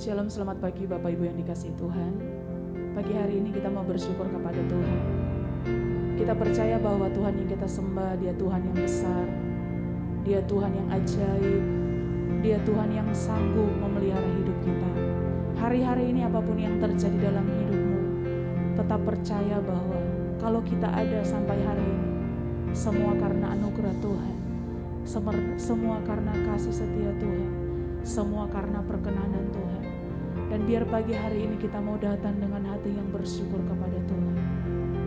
Shalom, selamat pagi Bapak Ibu yang dikasihi Tuhan. Pagi hari ini kita mau bersyukur kepada Tuhan. Kita percaya bahwa Tuhan yang kita sembah, Dia Tuhan yang besar, Dia Tuhan yang ajaib, Dia Tuhan yang sanggup memelihara hidup kita. Hari-hari ini apapun yang terjadi dalam hidupmu, tetap percaya bahwa kalau kita ada sampai hari ini, semua karena anugerah Tuhan, semua karena kasih setia Tuhan, semua karena perkenanan Tuhan. Dan biar pagi hari ini kita mau datang dengan hati yang bersyukur kepada Tuhan.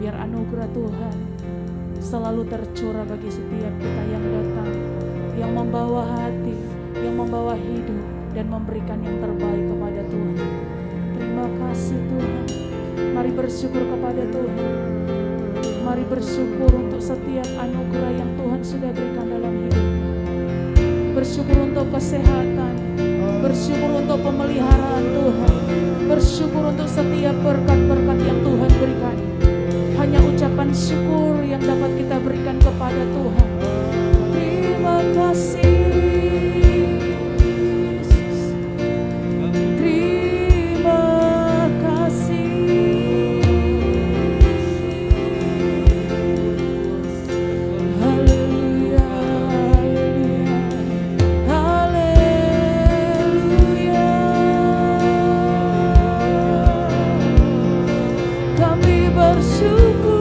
Biar anugerah Tuhan selalu tercurah bagi setiap kita yang datang, yang membawa hati, yang membawa hidup, dan memberikan yang terbaik kepada Tuhan. Terima kasih Tuhan. Mari bersyukur kepada Tuhan. Mari bersyukur untuk setiap anugerah yang Tuhan sudah berikan dalam hidup. Bersyukur untuk kesehatan, bersyukur untuk pemeliharaan Tuhan, bersyukur untuk setiap berkat-berkat yang Tuhan berikan. Hanya ucapan syukur yang dapat kita berikan kepada Tuhan. Terima kasih Yesus. Terima kasih. Haleluya, haleluya. Kami bersyukur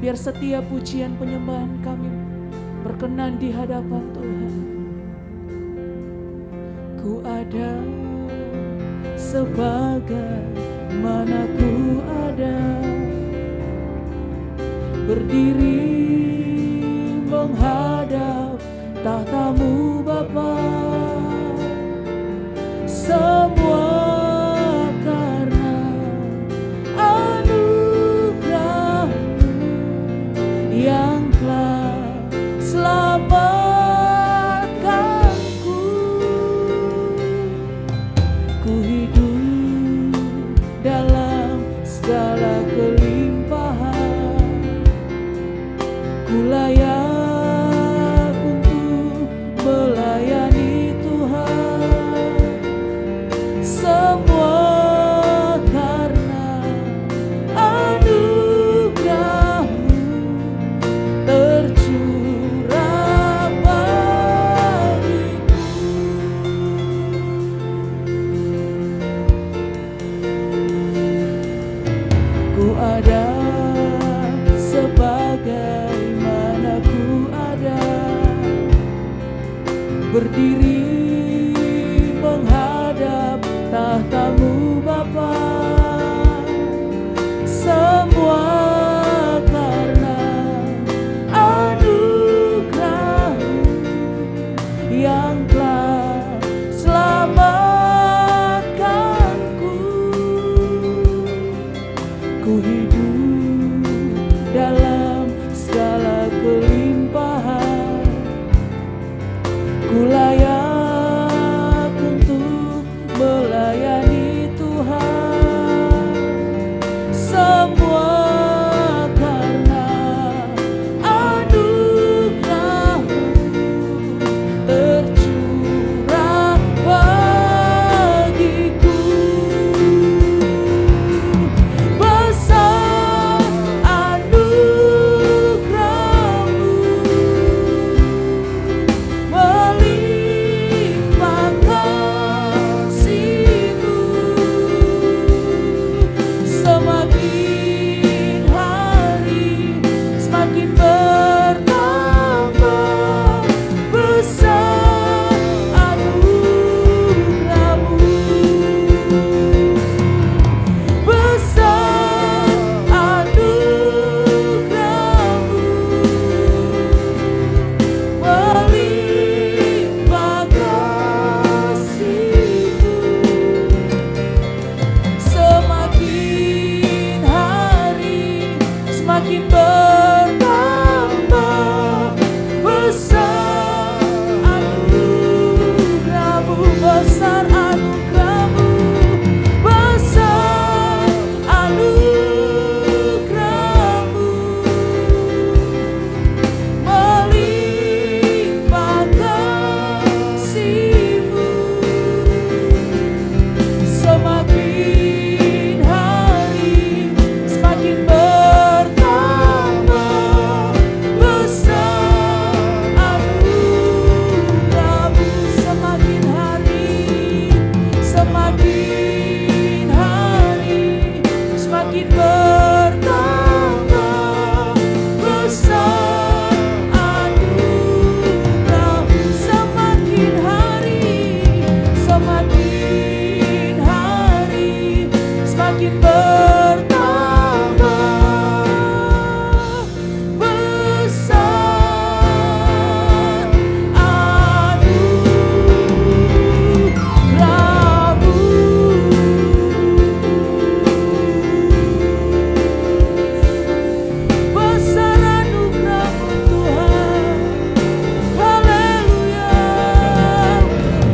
biar setiap pujian penyembahan kami berkenan di hadapan Tuhan. Ku ada sebagai mana ku ada, berdiri menghadap tahta-Mu Bapa. Semua yang telah selamatkanku. Ku hidup dalam segala kelimpahan, ku layak untuk melayani Tuhan. Semua berdiri menghadap tahta-Mu Bapa. Semua karena anugerah-Mu yang telah selamatkanku. Ku hidup dalam segala kelimpahan, ku layak untuk melayani Tuhan.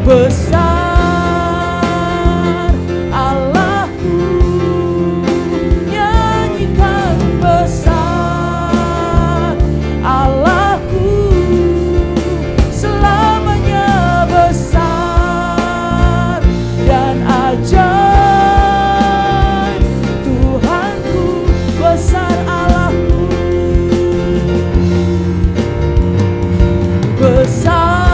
besar Allahku, nyanyikan besar Allahku, selamanya besar dan ajaib Tuhanku, besar Allahku, besar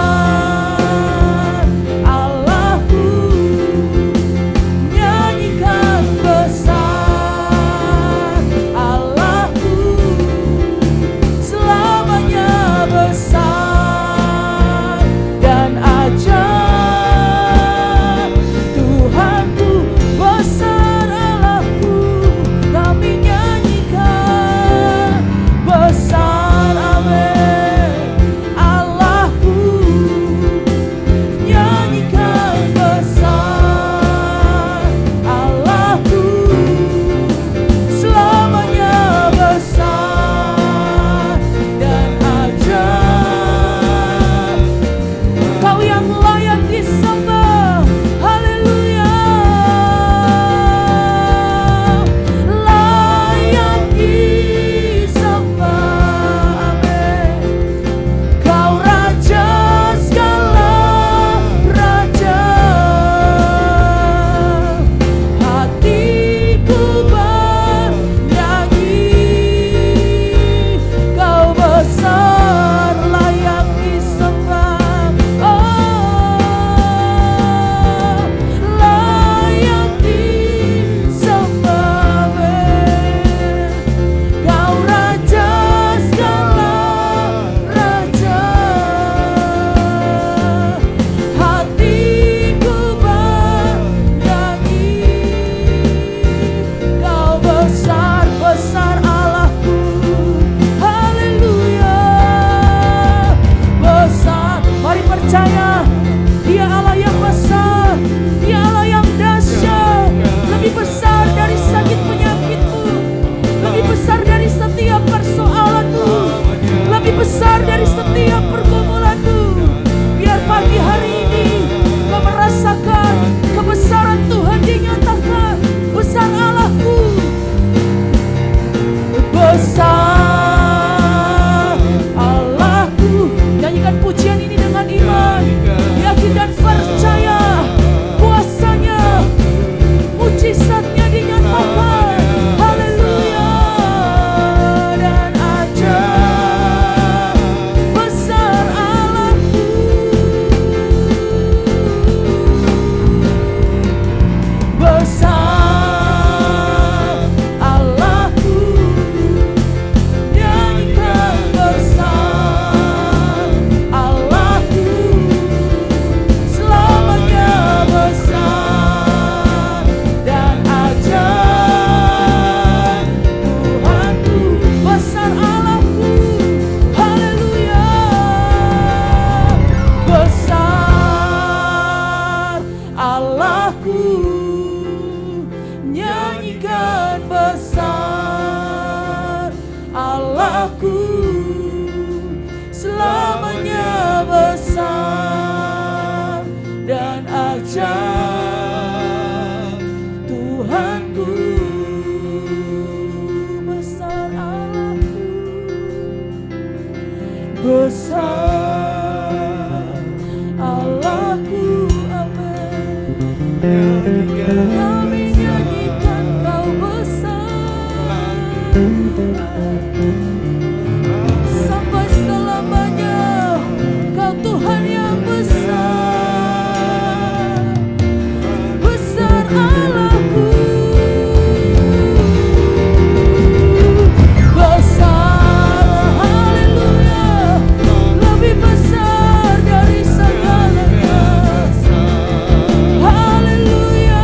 besar Allahku, amin. Kami nyanyikan Kau besar sampai selamanya. Kau Tuhan yang besar, besar Allahku. Haleluya,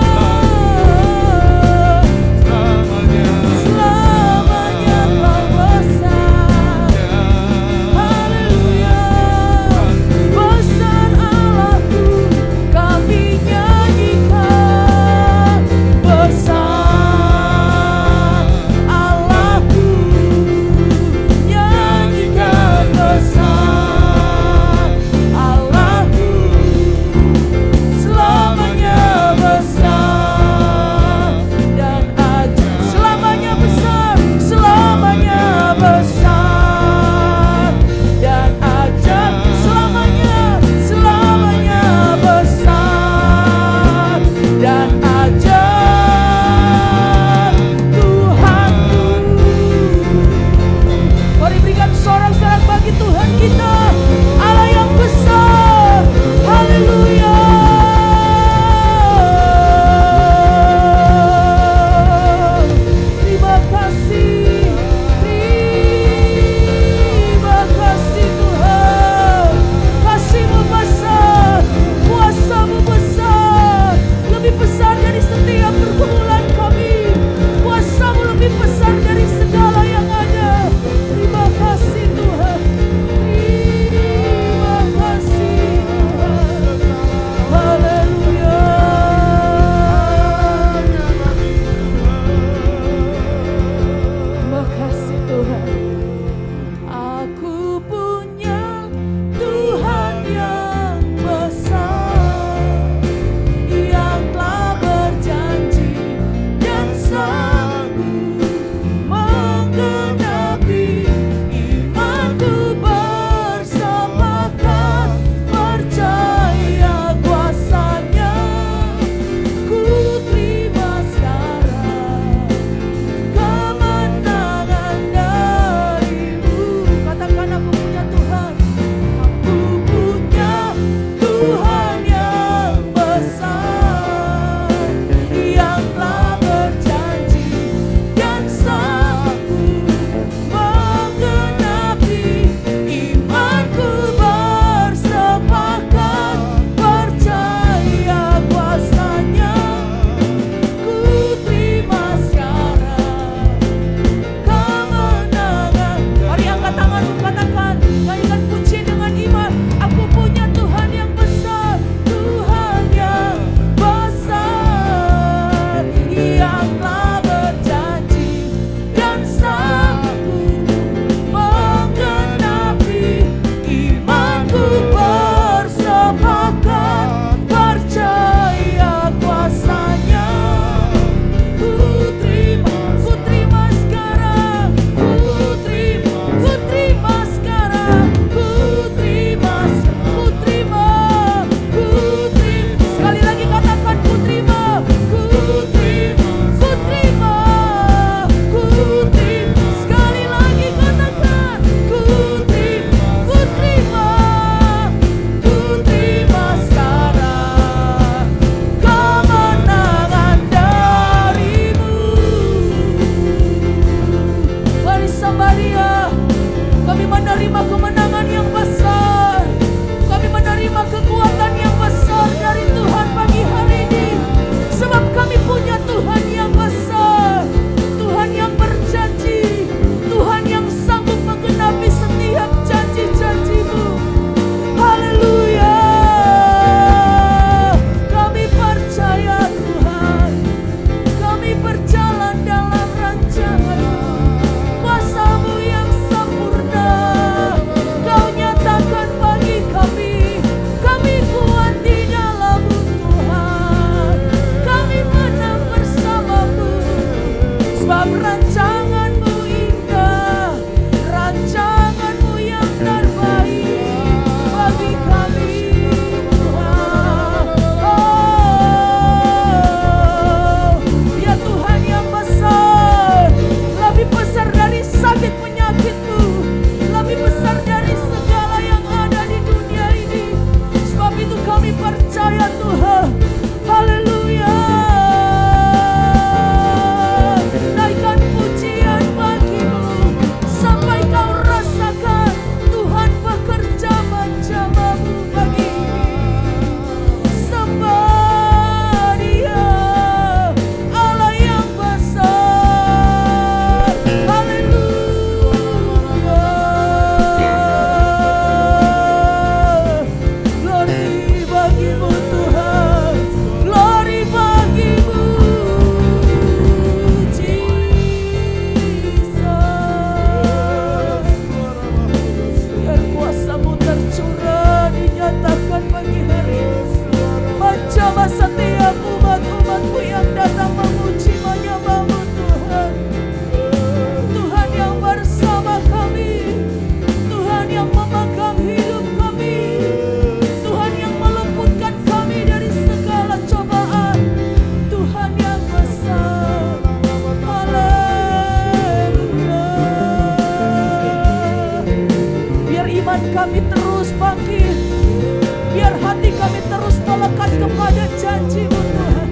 janji-Mu Tuhan.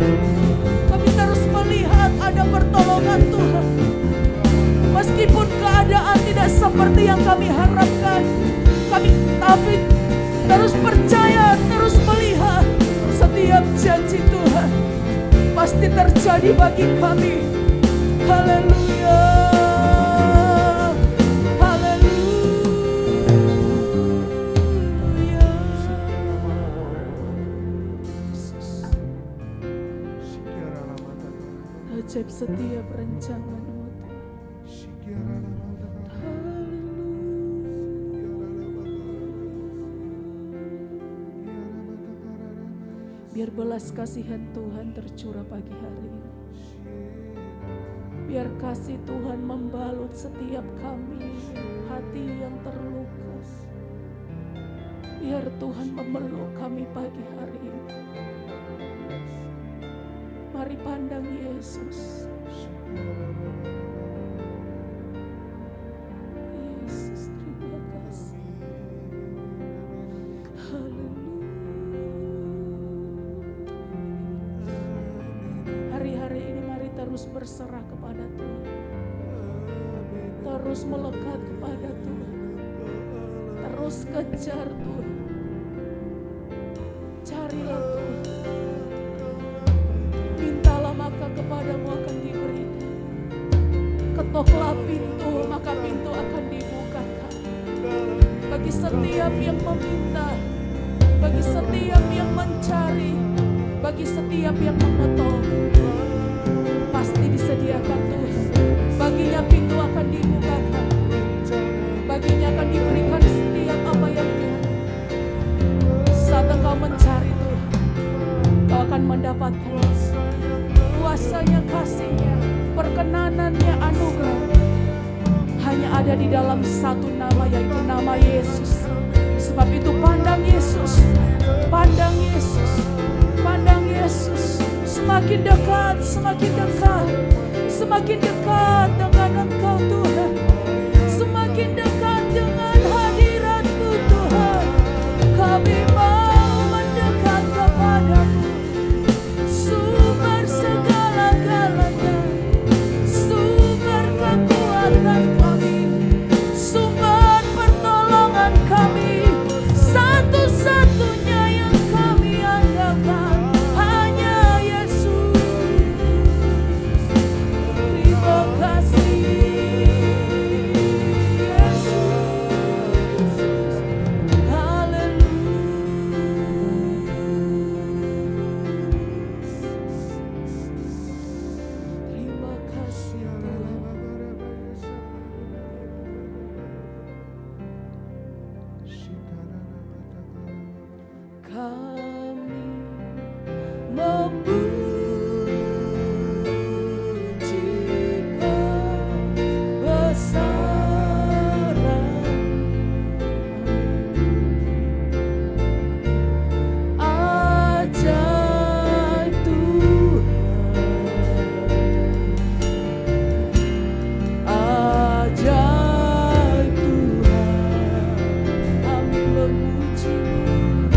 Kami terus melihat ada pertolongan Tuhan. Meskipun keadaan tidak seperti yang kami harapkan, tapi terus percaya, terus melihat setiap janji Tuhan pasti terjadi bagi kami. Haleluya. Haleluya. Ajaib setiap rancangan-Mu. Biar belas kasihan Tuhan tercurah pagi hari ini. Biar kasih Tuhan membalut setiap kami, hati yang terluka. Biar Tuhan memeluk kami pagi hari ini. Mari pandang Yesus. Yesus, terima kasih. Hari-hari ini mari terus berserah kepada Tuhan. Terus melekat kepada Tuhan. Terus kejar Tuhan. Carilah Tuhan. Mintalah maka kepadamu akan diberikan. Ketoklah pintu maka pintu akan dibukakan. Bagi setiap yang meminta, bagi setiap yang mencari, bagi setiap yang mengetok, pasti disediakan Tuhan. Baginya pintu akan dibukakan. Baginya akan diberikan setiap apa yang dia. Saat engkau mencari Tuhan, kau akan mendapatkan kuasanya, kasihnya, perkenanannya, anugerah. Hanya ada di dalam satu nama, yaitu nama Yesus. Sebab itu pandang Yesus, pandang Yesus, pandang Yesus. Semakin dekat, semakin dekat, semakin dekat dengan Engkau Tuhan. Semakin dekat dengan hadirat-Mu Tuhan. Kami mau mendekat kepadamu, sumber segala-galanya, sumber kekuatan kami, sumber pertolongan kami. Satu-satunya yang kami andalkan hanya Yesus. Terima kasih Yesus. Haleluya. Terima kasih Tuhan. Kami memujikan besaran ajaib Tuhan, ajaib Tuhan. Kami memuji-Mu,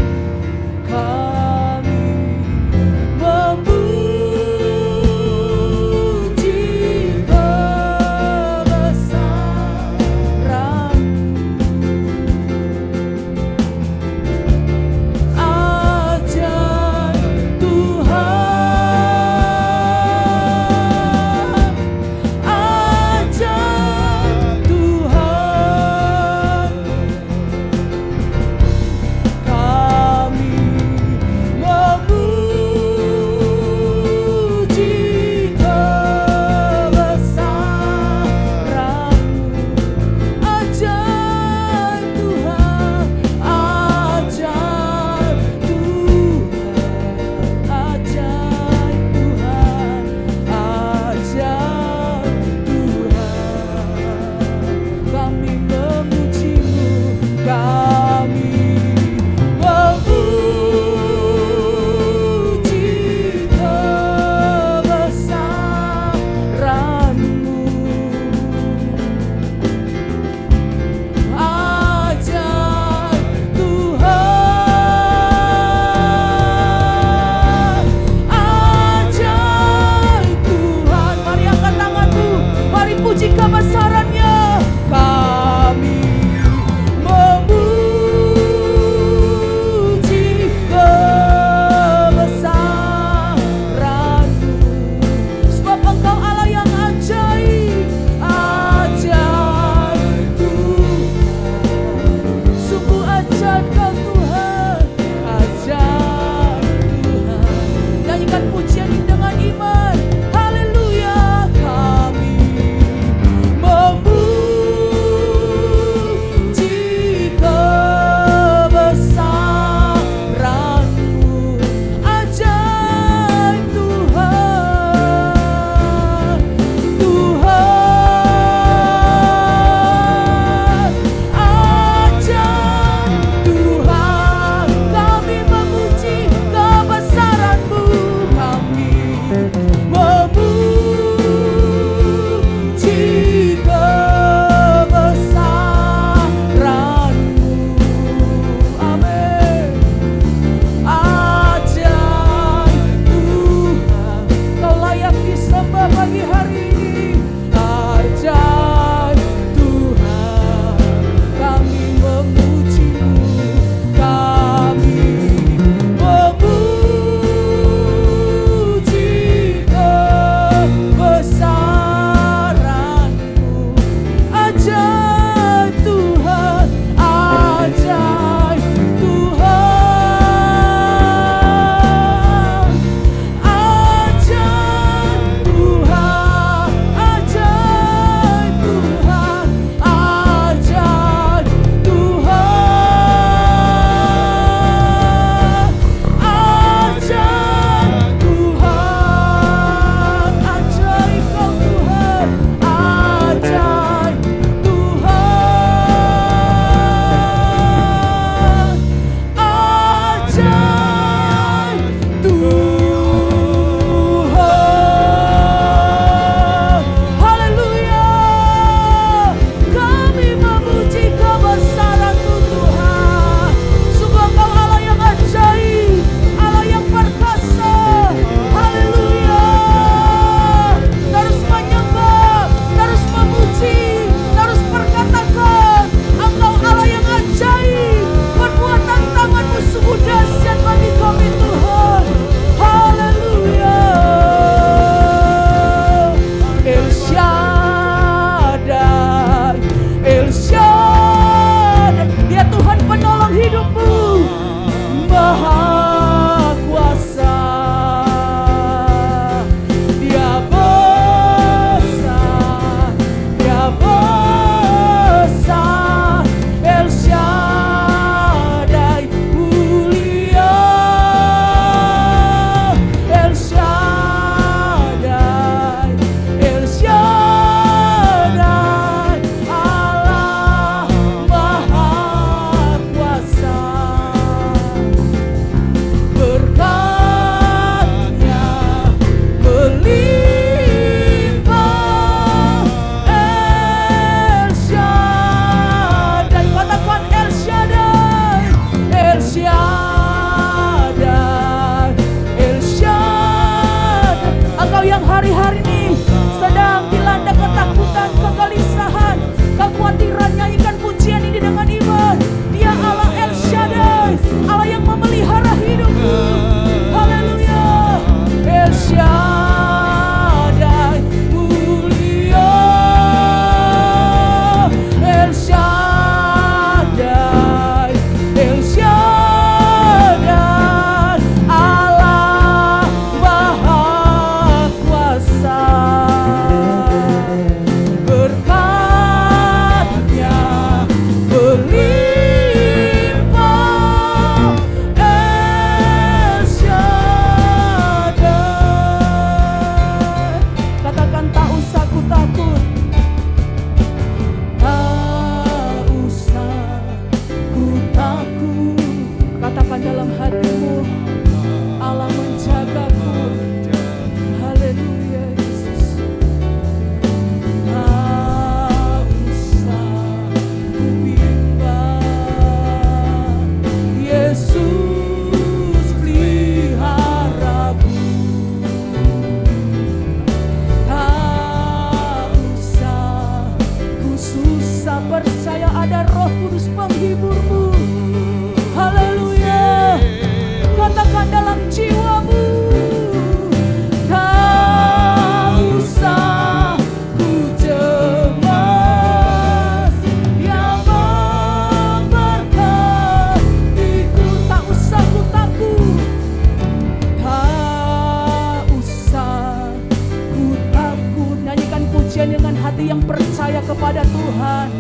Tuhan.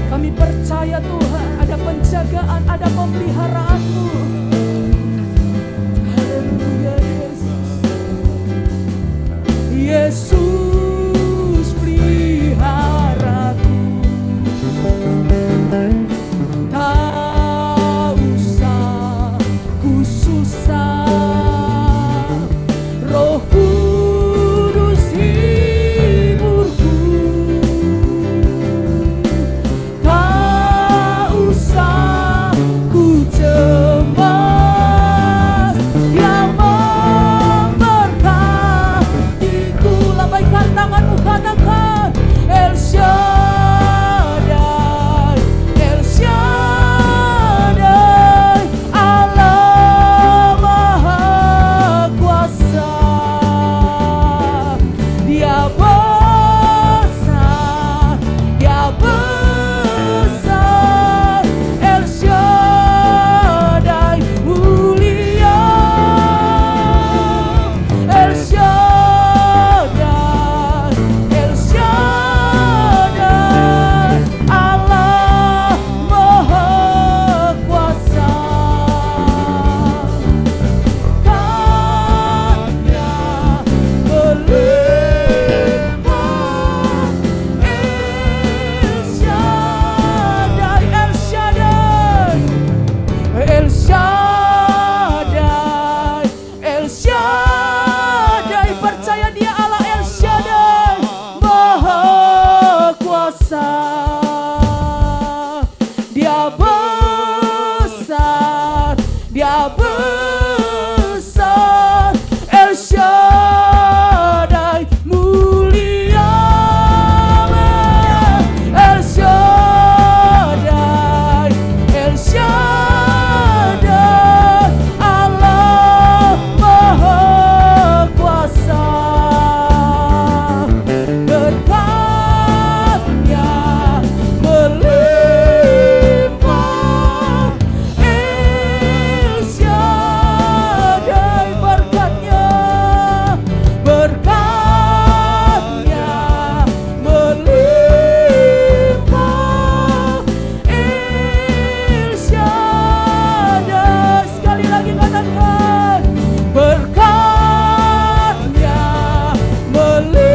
Kami percaya Tuhan, ada penjagaan, ada pemeliharaan-Mu. Haleluya Yesus. Yesus peliharaku. Tak usah ku susah, Roh Kudus hiburku. Tak usah ku cemas, Dia memberkatiku. Lambaikan tanganmu, katakan El Shaddai, El Shaddai, Allah Maha Kuasa. Dia besar, Dia besar, El Shaddai mulia, El Shaddai, El Shaddai, Allah Maha Kuasa. Karya melimpah, El Shaddai, El Shaddai, El Shaddai, El Shaddai. Percaya Dia Allah El Shaddai, Maha Kuasa. Dia besar, Dia besar, El Shaddai mulia, El Shaddai, El Shaddai, Allah Maha Kuasa. Berkat-Nya melimpah, El Shaddai. Berkat-Nya, berkat-Nya melimpah, El Shaddai. Sekali lagi katakan, berkat-Nya melimpah,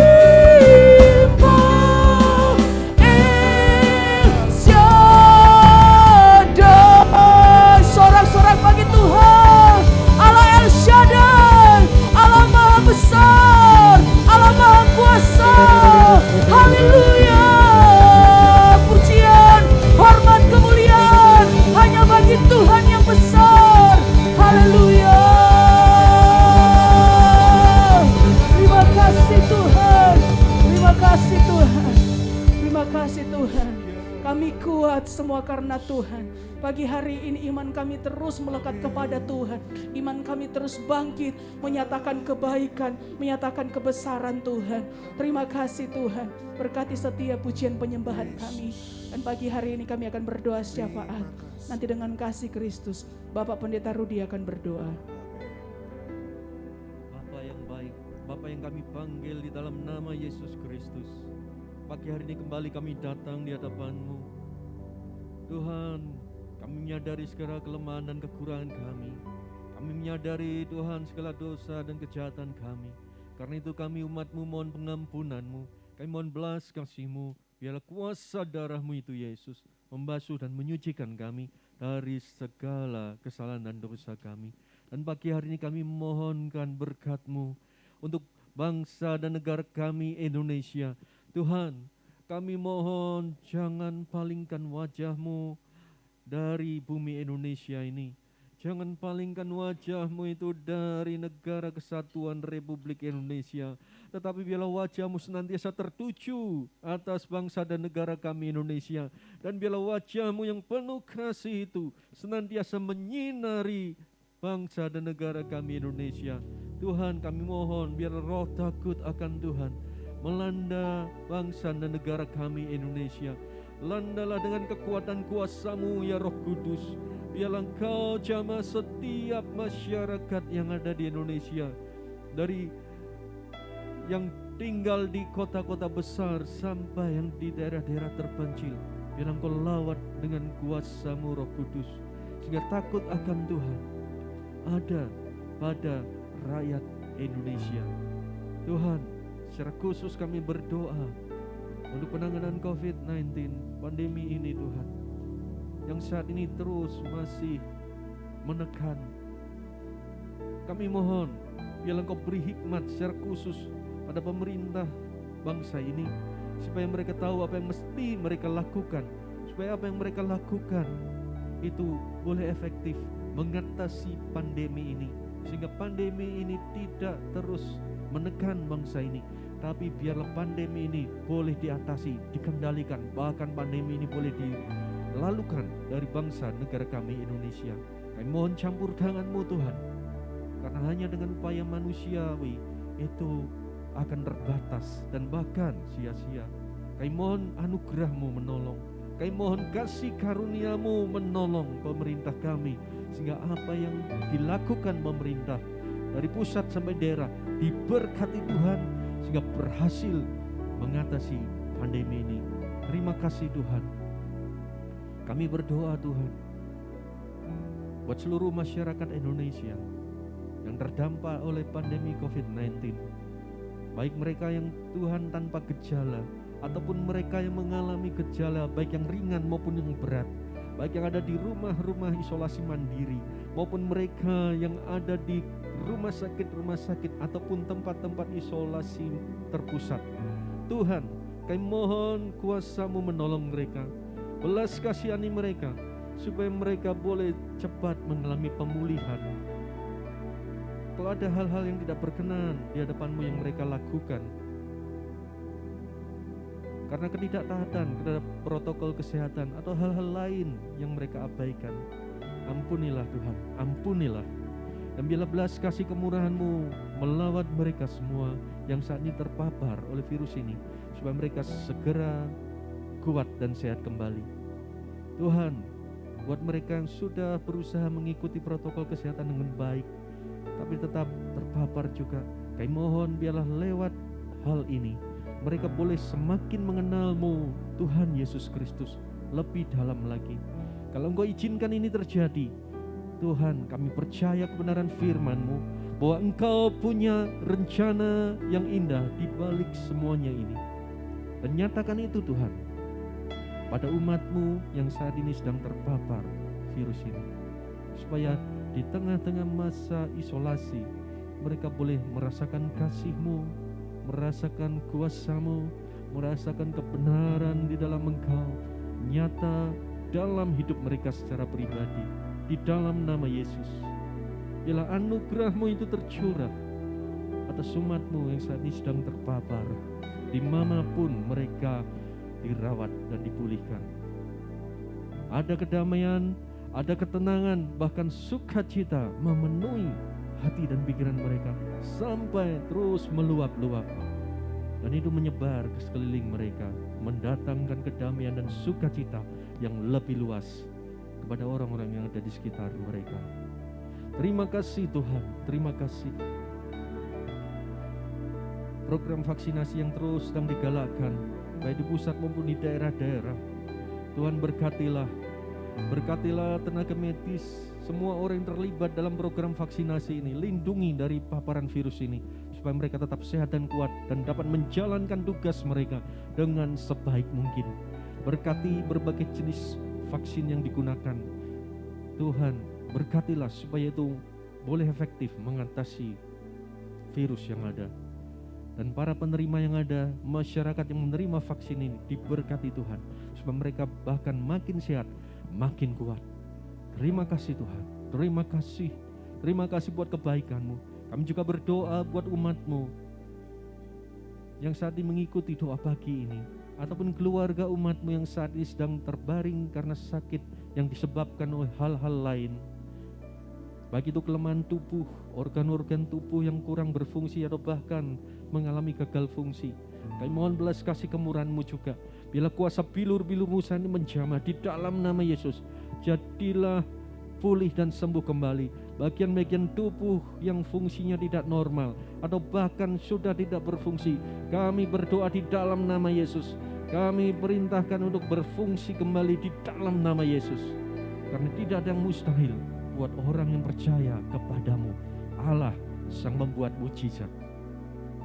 El Shaddai. Sorak-sorak bagi Tuhan, Allah El Shaddai, Allah Maha Besar, Allah Maha Kuasa. Haleluya. Pujian, hormat, kemuliaan hanya bagi Tuhan yang besar. Haleluya. Terima kasih Tuhan, terima kasih Tuhan, terima kasih Tuhan. Kami kuat semua karena Tuhan. Pagi hari ini iman kami terus melekat kepada Tuhan. Iman kami terus bangkit, menyatakan kebaikan, menyatakan kebesaran Tuhan. Terima kasih Tuhan. Berkati setiap pujian penyembahan kami. Dan pagi hari ini kami akan berdoa syafaat. Nanti dengan kasih Kristus, Bapak Pendeta Rudi akan berdoa. Bapa yang baik, Bapa yang kami panggil di dalam nama Yesus Kristus. Pagi hari ini kembali kami datang di hadapan-Mu. Tuhan, kami menyadari segala kelemahan dan kekurangan kami. Kami menyadari Tuhan segala dosa dan kejahatan kami. Karena itu kami umat-Mu mohon pengampunan-Mu. Kami mohon belas kasih-Mu. Biarlah kuasa darah-Mu itu Yesus membasuh dan menyucikan kami dari segala kesalahan dan dosa kami. Dan pagi hari ini kami memohonkan berkat-Mu untuk bangsa dan negara kami Indonesia. Tuhan, kami mohon jangan palingkan wajah-Mu dari bumi Indonesia ini. Jangan palingkan wajah-Mu itu dari negara kesatuan Republik Indonesia. Tetapi biarlah wajah-Mu senantiasa tertuju atas bangsa dan negara kami Indonesia. Dan biarlah wajah-Mu yang penuh kasih itu senantiasa menyinari bangsa dan negara kami Indonesia. Tuhan, kami mohon biarlah roh takut akan Tuhan melanda bangsa dan negara kami Indonesia. Landalah dengan kekuatan kuasa-Mu ya Roh Kudus. Biarlah Engkau jamah setiap masyarakat yang ada di Indonesia, dari yang tinggal di kota-kota besar sampai yang di daerah-daerah terpencil. Biar Engkau lawat dengan kuasa-Mu Roh Kudus, sehingga takut akan Tuhan ada pada rakyat Indonesia. Tuhan, secara khusus kami berdoa untuk penanganan COVID-19, pandemi ini Tuhan, yang saat ini terus masih menekan. Kami mohon, biarlah Engkau beri hikmat secara khusus pada pemerintah bangsa ini, supaya mereka tahu apa yang mesti mereka lakukan, supaya apa yang mereka lakukan itu boleh efektif mengatasi pandemi ini, sehingga pandemi ini tidak terus menekan bangsa ini, tapi biarlah pandemi ini boleh diatasi, dikendalikan, bahkan pandemi ini boleh dilalukan dari bangsa negara kami Indonesia. Kami mohon campur tangan-Mu Tuhan, karena hanya dengan upaya manusiawi itu akan terbatas dan bahkan sia-sia. Kami mohon anugerah-Mu menolong, kami mohon kasih karunia-Mu menolong pemerintah kami, sehingga apa yang dilakukan pemerintah dari pusat sampai daerah diberkati Tuhan, sehingga berhasil mengatasi pandemi ini. Terima kasih Tuhan. Kami berdoa Tuhan buat seluruh masyarakat Indonesia yang terdampak oleh pandemi COVID-19, baik mereka yang Tuhan tanpa gejala ataupun mereka yang mengalami gejala baik yang ringan maupun yang berat, baik yang ada di rumah-rumah isolasi mandiri maupun mereka yang ada di rumah sakit ataupun tempat-tempat isolasi terpusat. Tuhan, kami mohon kuasa-Mu menolong mereka, belas kasihani mereka, supaya mereka boleh cepat mengalami pemulihan. Kalau ada hal-hal yang tidak berkenan di hadapan-Mu yang mereka lakukan karena ketidaktaatan terhadap protokol kesehatan atau hal-hal lain yang mereka abaikan, ampunilah Tuhan, ampunilah. Dan bila belas kasih kemurahan-Mu melawat mereka semua yang saat ini terpapar oleh virus ini, supaya mereka segera kuat dan sehat kembali. Tuhan, buat mereka yang sudah berusaha mengikuti protokol kesehatan dengan baik tapi tetap terpapar juga, kami mohon biarlah lewat hal ini mereka boleh semakin mengenal-Mu Tuhan Yesus Kristus lebih dalam lagi. Kalau Engkau izinkan ini terjadi, Tuhan, kami percaya kebenaran firman-Mu bahwa Engkau punya rencana yang indah di balik semuanya ini. Dan nyatakan itu Tuhan pada umat-Mu yang saat ini sedang terpapar virus ini, supaya di tengah-tengah masa isolasi mereka boleh merasakan kasih-Mu, merasakan kuasa-Mu, merasakan kebenaran di dalam Engkau nyata dalam hidup mereka secara pribadi, di dalam nama Yesus. Biarlah anugerah-Mu itu tercurah atas umat-Mu yang saat ini sedang terpapar, dimanapun mereka dirawat dan dipulihkan. Ada kedamaian, ada ketenangan, bahkan sukacita memenuhi hati dan pikiran mereka sampai terus meluap-luap, dan itu menyebar ke sekeliling mereka, mendatangkan kedamaian dan sukacita yang lebih luas kepada orang-orang yang ada di sekitar mereka. Terima kasih Tuhan, terima kasih. Program vaksinasi yang terus sedang digalakkan baik di pusat maupun di daerah-daerah, Tuhan berkatilah tenaga medis, semua orang yang terlibat dalam program vaksinasi ini, lindungi dari paparan virus ini, supaya mereka tetap sehat dan kuat dan dapat menjalankan tugas mereka dengan sebaik mungkin. Berkati berbagai jenis vaksin yang digunakan, Tuhan berkatilah supaya itu boleh efektif mengatasi virus yang ada. Dan para penerima yang ada, masyarakat yang menerima vaksin ini diberkati Tuhan, supaya mereka bahkan makin sehat, makin kuat. Terima kasih Tuhan, terima kasih buat kebaikan-Mu. Kami juga berdoa buat umat-Mu yang saat ini mengikuti doa pagi ini, ataupun keluarga umat-Mu yang saat ini sedang terbaring karena sakit yang disebabkan oleh hal-hal lain, baik itu kelemahan tubuh, organ-organ tubuh yang kurang berfungsi atau bahkan mengalami gagal fungsi. Kami mohon belas kasih kemurahan-Mu juga. Bila kuasa bilur-bilur-Mu saat ini menjamah di dalam nama Yesus, jadilah pulih dan sembuh kembali. Bagian-bagian tubuh yang fungsinya tidak normal atau bahkan sudah tidak berfungsi, kami berdoa di dalam nama Yesus. Kami perintahkan untuk berfungsi kembali di dalam nama Yesus. Karena tidak ada yang mustahil buat orang yang percaya kepadamu, Allah Sang membuat mujizat.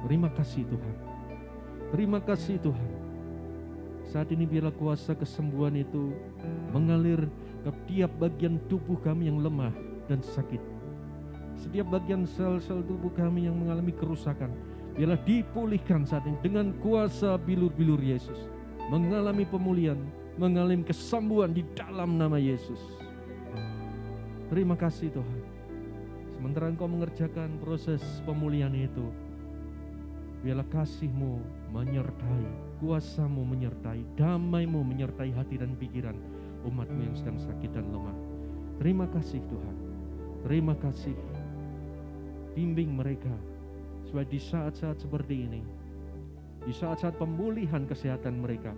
Terima kasih Tuhan. Terima kasih Tuhan. Saat ini biarlah kuasa kesembuhan itu mengalir ke tiap bagian tubuh kami yang lemah dan sakit. Setiap bagian sel-sel tubuh kami yang mengalami kerusakan, biarlah dipulihkan saat ini dengan kuasa bilur-bilur Yesus. Mengalami pemulihan, mengalami kesembuhan di dalam nama Yesus. Terima kasih Tuhan. Sementara Engkau mengerjakan proses pemulihan itu, biarlah kasih-Mu menyertai, kuasa-Mu menyertai, damai-Mu menyertai hati dan pikiran umat-Mu yang sedang sakit dan lemah. Terima kasih Tuhan. Terima kasih. Bimbing mereka supaya di saat-saat seperti ini, di saat-saat pemulihan kesehatan mereka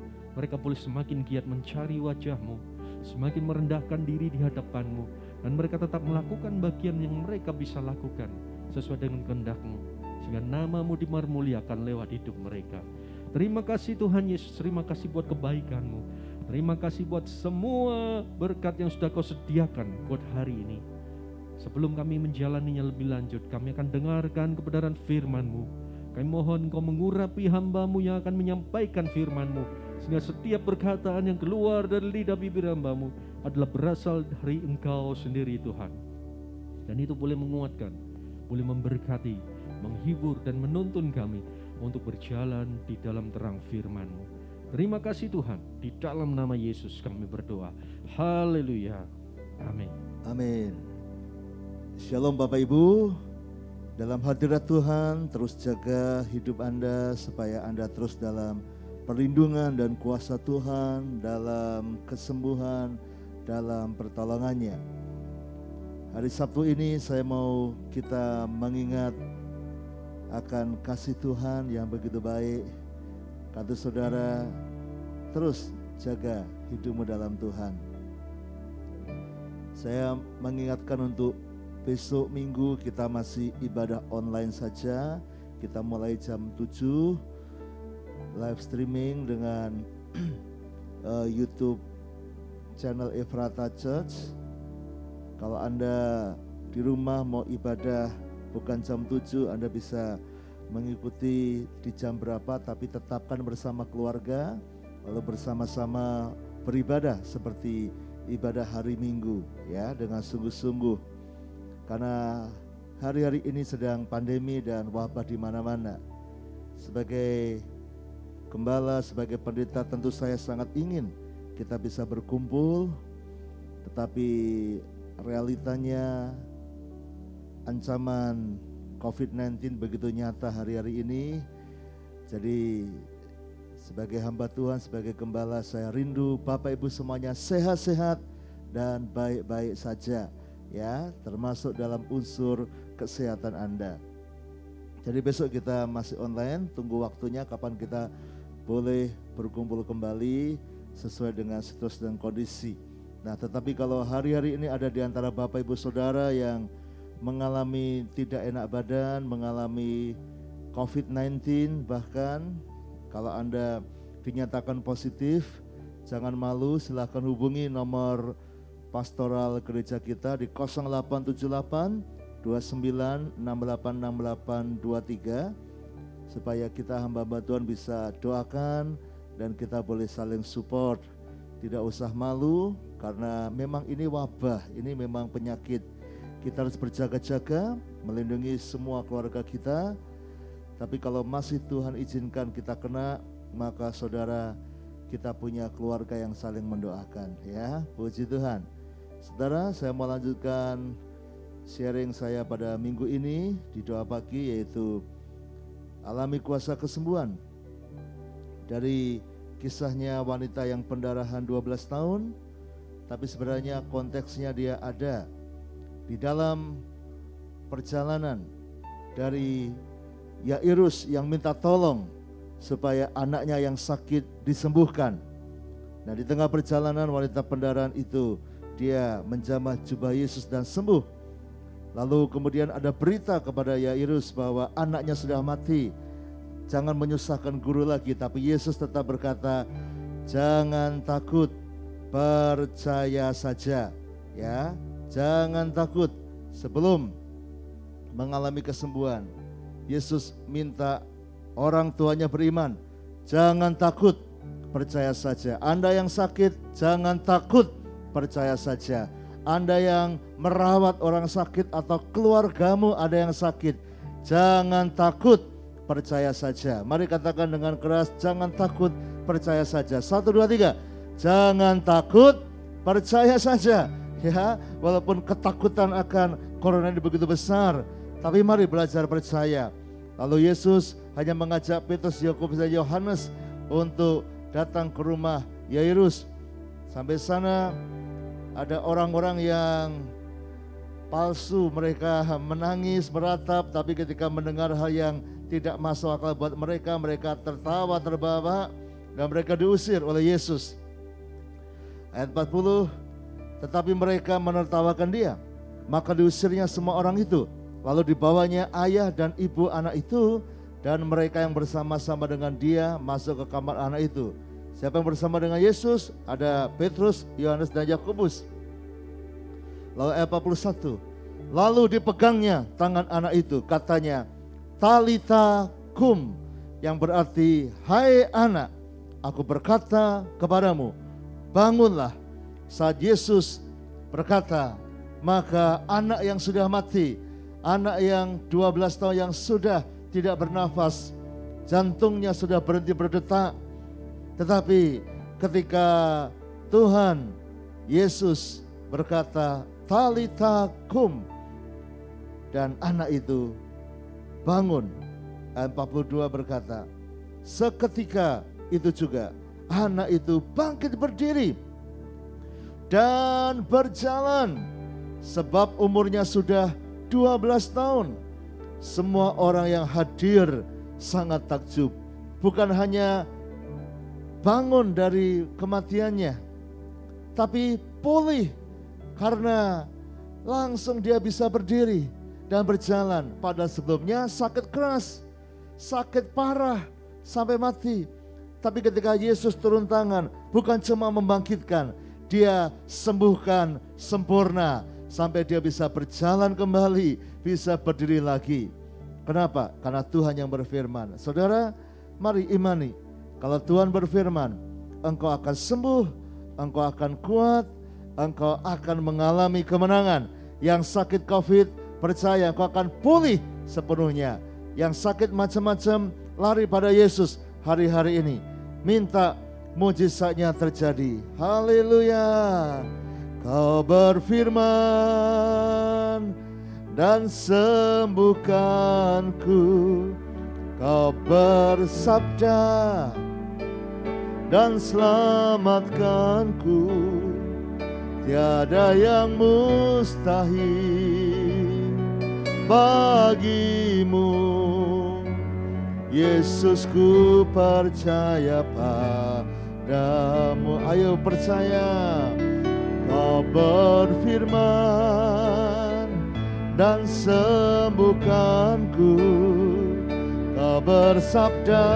boleh semakin giat mencari wajah-Mu, semakin merendahkan diri di hadapan-Mu, dan mereka tetap melakukan bagian yang mereka bisa lakukan sesuai dengan kehendak-Mu, sehingga nama-Mu dipermuliakan lewat hidup mereka. Terima kasih Tuhan Yesus, terima kasih buat kebaikan-Mu, terima kasih buat semua berkat yang sudah Kau sediakan buat hari ini. Sebelum kami menjalaninya lebih lanjut, kami akan dengarkan kebenaran firman-Mu. Kami mohon Kau mengurapi hamba-Mu yang akan menyampaikan firman-Mu, sehingga setiap perkataan yang keluar dari lidah bibir hamba-Mu adalah berasal dari Engkau sendiri Tuhan. Dan itu boleh menguatkan, boleh memberkati, menghibur dan menuntun kami untuk berjalan di dalam terang firman-Mu. Terima kasih Tuhan, di dalam nama Yesus kami berdoa. Haleluya. Amin. Amin. Shalom Bapak Ibu. Dalam hadirat Tuhan, terus jaga hidup Anda supaya Anda terus dalam perlindungan dan kuasa Tuhan, dalam kesembuhan, dalam pertolongannya. Hari Sabtu ini saya mau kita mengingat akan kasih Tuhan yang begitu baik. Kata saudara, terus jaga hidupmu dalam Tuhan. Saya mengingatkan untuk besok Minggu kita masih ibadah online saja. Kita mulai jam 7 live streaming dengan YouTube channel Efrata Church. Kalau Anda di rumah mau ibadah bukan jam 7, Anda bisa mengikuti di jam berapa, tapi tetapkan bersama keluarga, lalu bersama-sama beribadah seperti ibadah hari Minggu ya, dengan sungguh-sungguh. Karena hari-hari ini sedang pandemi dan wabah di mana-mana. Sebagai gembala, sebagai pendeta, tentu saya sangat ingin kita bisa berkumpul, tetapi realitanya ancaman COVID-19 begitu nyata hari-hari ini. Jadi sebagai hamba Tuhan, sebagai gembala, saya rindu Bapak Ibu semuanya sehat-sehat dan baik-baik saja. Ya, termasuk dalam unsur kesehatan Anda. Jadi besok kita masih online, tunggu waktunya kapan kita boleh berkumpul kembali sesuai dengan situasi dan kondisi. Nah, tetapi kalau hari-hari ini ada di antara Bapak Ibu Saudara yang mengalami tidak enak badan, mengalami COVID-19, bahkan kalau Anda dinyatakan positif, jangan malu, silakan hubungi nomor pastoral gereja kita di 0878 29 68 68 23 supaya kita hamba-hamba Tuhan bisa doakan dan kita boleh saling support. Tidak usah malu karena memang ini wabah, ini memang penyakit. Kita harus berjaga-jaga, melindungi semua keluarga kita. Tapi kalau masih Tuhan izinkan kita kena, maka saudara, kita punya keluarga yang saling mendoakan ya. Puji Tuhan. Saudara, saya mau lanjutkan sharing saya pada minggu ini di doa pagi, yaitu alami kuasa kesembuhan. Dari kisahnya wanita yang pendarahan 12 tahun, tapi sebenarnya konteksnya dia ada di dalam perjalanan dari Yairus yang minta tolong supaya anaknya yang sakit disembuhkan. Nah, di tengah perjalanan wanita pendarahan itu dia menjamah jubah Yesus dan sembuh. Lalu kemudian ada berita kepada Yairus bahwa anaknya sudah mati. Jangan menyusahkan guru lagi, tapi Yesus tetap berkata, jangan takut, percaya saja. Ya, jangan takut. Sebelum mengalami kesembuhan, Yesus minta orang tuanya beriman, jangan takut, percaya saja. Anda yang sakit, jangan takut, percaya saja. Anda yang merawat orang sakit atau keluargamu ada yang sakit, jangan takut, percaya saja. Mari katakan dengan keras, jangan takut, percaya saja. 1, 2, 3. Jangan takut, percaya saja. Ya, walaupun ketakutan akan corona ini begitu besar, tapi mari belajar percaya. Lalu Yesus hanya mengajak Petrus, Yakobus dan Yohanes untuk datang ke rumah Yairus. Sampai sana ada orang-orang yang palsu, mereka menangis, meratap, tapi ketika mendengar hal yang tidak masuk akal buat mereka, mereka tertawa terbahak dan mereka diusir oleh Yesus. Ayat 40, tetapi mereka menertawakan dia, maka diusirnya semua orang itu. Lalu dibawanya ayah dan ibu anak itu, dan mereka yang bersama-sama dengan dia masuk ke kamar anak itu. Siapa yang bersama dengan Yesus? Ada Petrus, Yohanes dan Yakobus. Lalu ayat 41, lalu dipegangnya tangan anak itu, katanya, Talita kum, yang berarti, hai anak, aku berkata kepadamu, bangunlah. Saat Yesus berkata, maka anak yang sudah mati, anak yang 12 tahun yang sudah tidak bernafas, jantungnya sudah berhenti berdetak. Tetapi ketika Tuhan Yesus berkata, Talita kum, dan anak itu bangun. Ayat 42 berkata, seketika itu juga anak itu bangkit berdiri dan berjalan, sebab umurnya sudah 12 tahun. Semua orang yang hadir sangat takjub. Bukan hanya bangun dari kematiannya, tapi pulih, karena langsung dia bisa berdiri dan berjalan. Padahal sebelumnya sakit keras, sakit parah sampai mati. Tapi ketika Yesus turun tangan, bukan cuma membangkitkan, dia sembuhkan sempurna sampai dia bisa berjalan kembali, bisa berdiri lagi. Kenapa? Karena Tuhan yang berfirman. Saudara, mari imani. Kalau Tuhan berfirman, engkau akan sembuh, engkau akan kuat, engkau akan mengalami kemenangan. Yang sakit COVID, percaya engkau akan pulih sepenuhnya. Yang sakit macam-macam, lari pada Yesus hari-hari ini. Minta mujizatnya terjadi. Haleluya. Kau berfirman dan sembuhkanku. Kau bersabda dan selamatkanku. Tiada yang mustahil bagimu. Yesus, ku percaya padamu. Ayo percaya. Kau berfirman dan sembuhkanku. Kau bersabda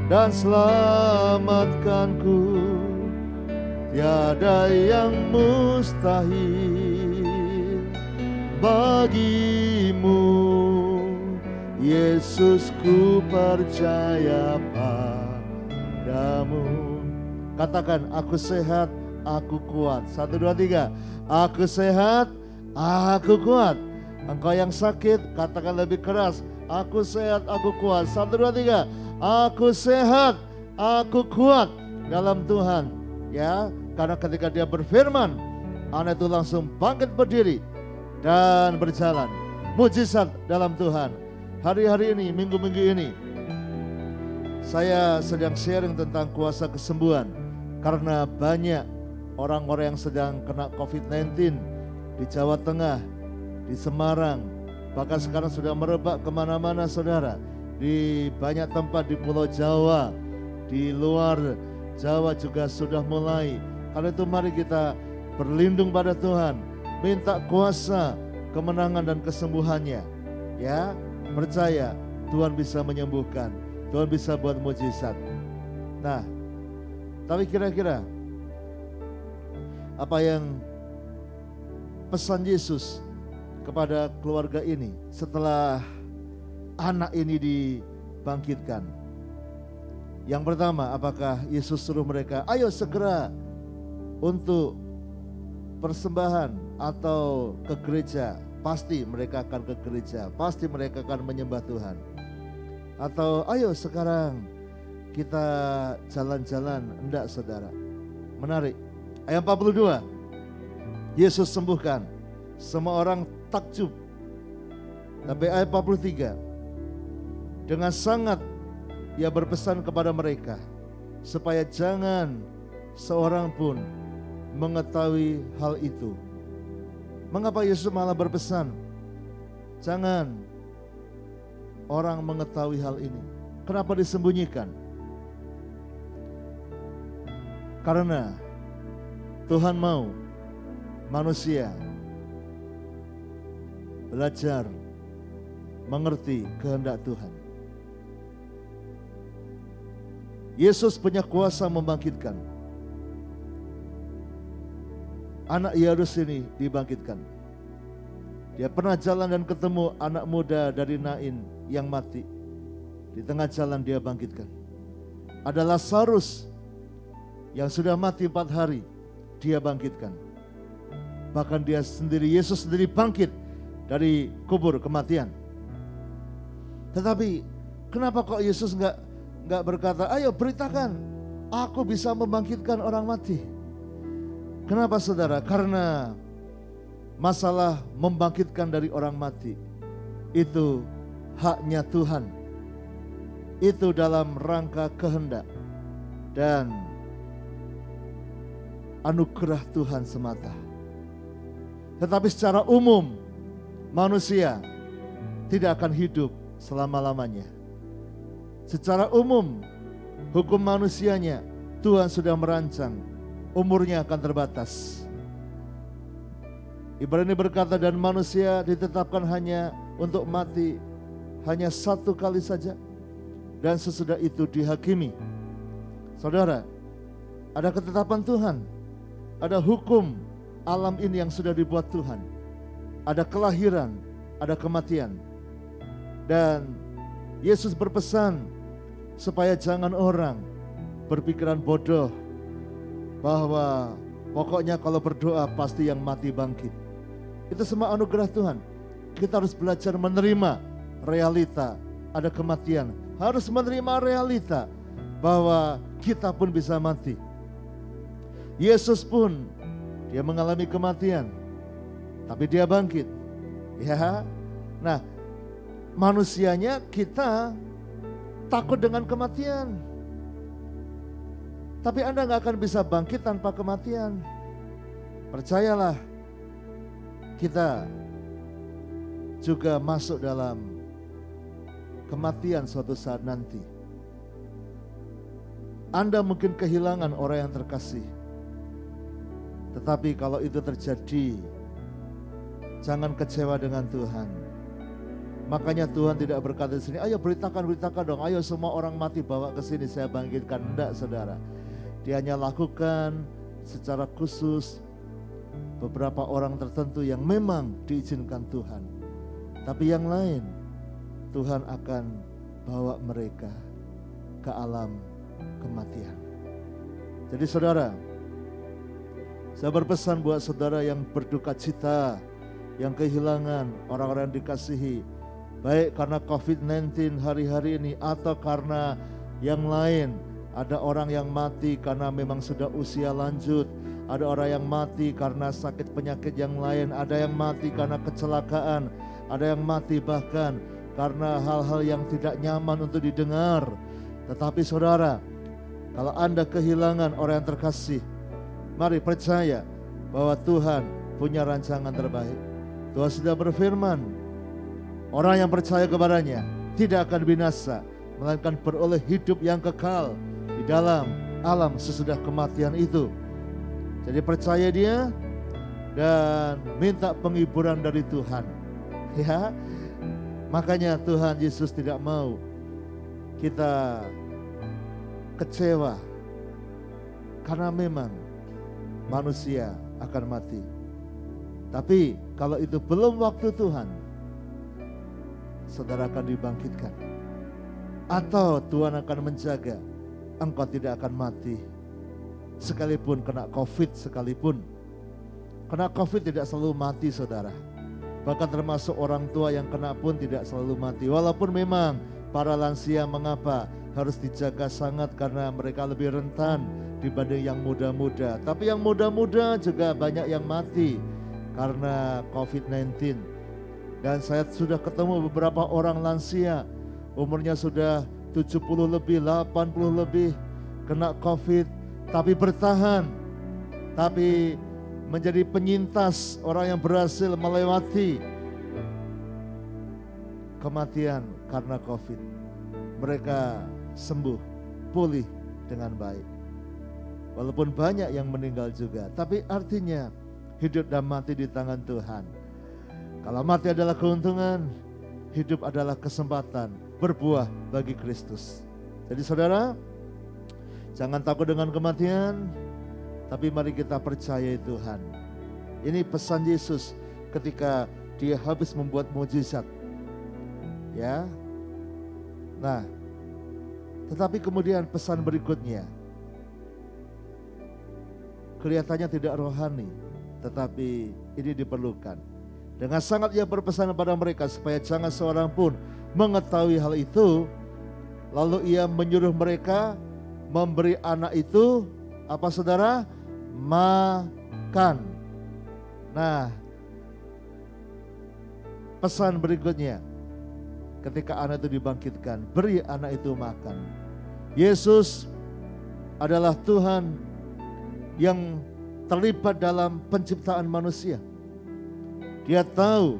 dan selamatkanku. Tiada yang mustahil bagimu. Yesus, ku percaya padamu. Katakan, aku sehat, aku kuat. 1, 2, 3. Aku sehat, aku kuat. Engkau yang sakit, katakan lebih keras. Aku sehat, aku kuat. 1, 2, 3. Aku sehat, aku kuat dalam Tuhan. Ya, karena ketika dia berfirman, anak itu langsung bangkit berdiri dan berjalan. Mujizat dalam Tuhan. Hari-hari ini, minggu-minggu ini, saya sedang sharing tentang kuasa kesembuhan. Karena banyak orang-orang yang sedang kena COVID-19 di Jawa Tengah, di Semarang, bahkan sekarang sudah merebak kemana-mana saudara. Di banyak tempat di Pulau Jawa, di luar Jawa juga sudah mulai. Karena itu mari kita berlindung pada Tuhan, minta kuasa, kemenangan dan kesembuhannya. Ya, percaya Tuhan bisa menyembuhkan, Tuhan bisa buat mujizat. Nah, tapi kira-kira apa yang pesan Yesus kepada keluarga ini setelah anak ini dibangkitkan? Yang pertama, apakah Yesus suruh mereka, ayo segera untuk persembahan atau ke gereja? Pasti mereka akan ke gereja, pasti mereka akan menyembah Tuhan. Atau ayo sekarang kita jalan-jalan? Enggak, saudara. Menarik. Ayat 42, Yesus sembuhkan. Semua orang takjub. Tapi ayat 43, dengan sangat Ia berpesan kepada mereka supaya jangan seorang pun mengetahui hal itu. Mengapa Yesus malah berpesan jangan orang mengetahui hal ini? Kenapa disembunyikan? Karena Tuhan mau manusia belajar mengerti kehendak Tuhan. Yesus punya kuasa membangkitkan. Anak Yairus ini dibangkitkan. Dia pernah jalan dan ketemu anak muda dari Nain yang mati. Di tengah jalan dia bangkitkan. Ada Lazarus yang sudah mati 4 hari, dia bangkitkan. Bahkan dia sendiri, Yesus sendiri bangkit dari kubur kematian. Tetapi kenapa kok Yesus enggak berkata, ayo beritakan, aku bisa membangkitkan orang mati? Kenapa saudara? Karena masalah membangkitkan dari orang mati itu haknya Tuhan. Itu dalam rangka kehendak dan anugerah Tuhan semata. Tetapi secara umum manusia tidak akan hidup selama-lamanya. Secara umum hukum manusianya Tuhan sudah merancang, umurnya akan terbatas. Ibrani berkata, dan manusia ditetapkan hanya untuk mati hanya 1 kali saja, dan sesudah itu dihakimi. Saudara, ada ketetapan Tuhan, ada hukum alam ini yang sudah dibuat Tuhan. Ada kelahiran, ada kematian. Dan Yesus berpesan supaya jangan orang berpikiran bodoh bahwa pokoknya kalau berdoa pasti yang mati bangkit. Itu semua anugerah Tuhan. Kita harus belajar menerima realita, ada kematian. Harus menerima realita bahwa kita pun bisa mati. Yesus pun dia mengalami kematian, tapi dia bangkit. Ya. Nah, manusianya kita takut dengan kematian. Tapi Anda gak akan bisa bangkit tanpa kematian. Percayalah, kita juga masuk dalam kematian suatu saat nanti. Anda mungkin kehilangan orang yang terkasih. Tetapi kalau itu terjadi, jangan kecewa dengan Tuhan. Makanya Tuhan tidak berkata di sini, ayo beritakan dong, ayo semua orang mati bawa ke sini saya bangkitkan. Enggak, saudara. Dia hanya lakukan secara khusus beberapa orang tertentu yang memang diizinkan Tuhan. Tapi yang lain Tuhan akan bawa mereka ke alam kematian. Jadi saudara, saya berpesan buat saudara yang berduka cita, yang kehilangan orang-orang yang dikasihi, baik karena COVID-19 hari-hari ini atau karena yang lain. Ada orang yang mati karena memang sudah usia lanjut. Ada orang yang mati karena sakit penyakit yang lain. Ada yang mati karena kecelakaan. Ada yang mati bahkan karena hal-hal yang tidak nyaman untuk didengar. Tetapi saudara, kalau Anda kehilangan orang yang terkasih, mari percaya bahwa Tuhan punya rancangan terbaik. Tuhan sudah berfirman, orang yang percaya kepadanya tidak akan binasa, melainkan beroleh hidup yang kekal di dalam alam sesudah kematian itu. Jadi percaya dia dan minta penghiburan dari Tuhan. Ya, makanya Tuhan Yesus tidak mau kita kecewa, karena memang manusia akan mati. Tapi kalau itu belum waktu Tuhan, saudara akan dibangkitkan. Atau Tuhan akan menjaga, engkau tidak akan mati. Sekalipun kena COVID sekalipun. Kena COVID tidak selalu mati, saudara. Bahkan termasuk orang tua yang kena pun tidak selalu mati. Walaupun memang para lansia mengapa harus dijaga sangat karena mereka lebih rentan dibanding yang muda-muda. Tapi yang muda-muda juga banyak yang mati karena COVID-19. Dan saya sudah ketemu beberapa orang lansia, umurnya sudah 70 lebih, 80 lebih, kena COVID, tapi bertahan. Tapi menjadi penyintas orang yang berhasil melewati kematian karena COVID. Mereka sembuh, pulih dengan baik. Walaupun banyak yang meninggal juga, tapi artinya hidup dan mati di tangan Tuhan. Kalau mati adalah keuntungan, hidup adalah kesempatan berbuah bagi Kristus. Jadi saudara, jangan takut dengan kematian, tapi mari kita percayai Tuhan. Ini pesan Yesus ketika dia habis membuat mukjizat. Ya. Nah, tetapi kemudian pesan berikutnya kelihatannya tidak rohani, tetapi ini diperlukan. Dengan sangat ia berpesan kepada mereka supaya jangan seorang pun mengetahui hal itu. Lalu ia menyuruh mereka memberi anak itu apa saudara? Makan. Nah, pesan berikutnya ketika anak itu dibangkitkan, beri anak itu makan. Yesus adalah Tuhan yang terlibat dalam penciptaan manusia. Dia tahu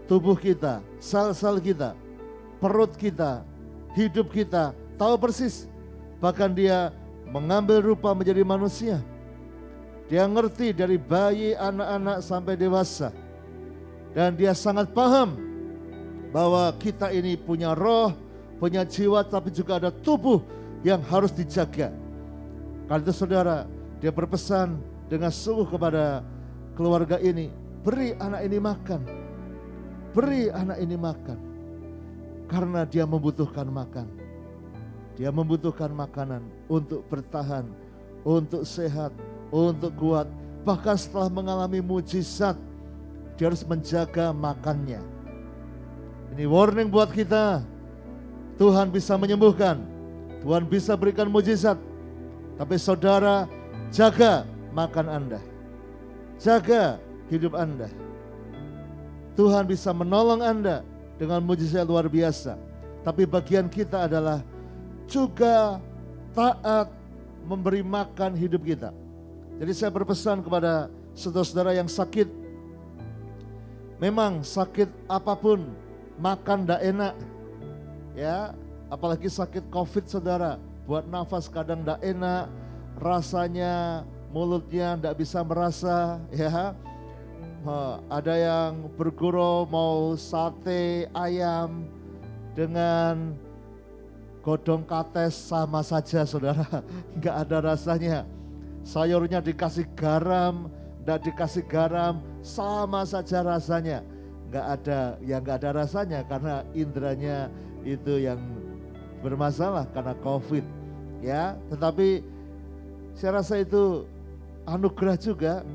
tubuh kita, sel-sel kita, perut kita, hidup kita, tahu persis. Bahkan dia mengambil rupa menjadi manusia. Dia ngerti dari bayi, anak-anak sampai dewasa. Dan dia sangat paham bahwa kita ini punya roh, punya jiwa, tapi juga ada tubuh yang harus dijaga. Karena itu saudara, dia berpesan dengan sungguh kepada keluarga ini, beri anak ini makan. Beri anak ini makan. Karena dia membutuhkan makan. Dia membutuhkan makanan untuk bertahan, untuk sehat, untuk kuat. Bahkan setelah mengalami mujizat, dia harus menjaga makannya. Ini warning buat kita. Tuhan bisa menyembuhkan, Tuhan bisa berikan mujizat. Tapi saudara, jaga makan Anda. Jaga hidup Anda. Tuhan bisa menolong Anda dengan mujizat luar biasa. Tapi bagian kita adalah juga taat memberi makan hidup kita. Jadi saya berpesan kepada saudara-saudara yang sakit. Memang sakit apapun, makan tidak enak. Ya, apalagi sakit COVID saudara. Buat nafas kadang tidak enak, rasanya mulutnya tidak bisa merasa, ya. Ada yang bergurau mau sate ayam dengan godong kates sama saja saudara, nggak ada rasanya. Sayurnya dikasih garam, nggak dikasih garam, sama saja rasanya. Nggak ada rasanya karena indranya itu yang bermasalah karena COVID, ya. Tetapi saya rasa itu anugerah juga.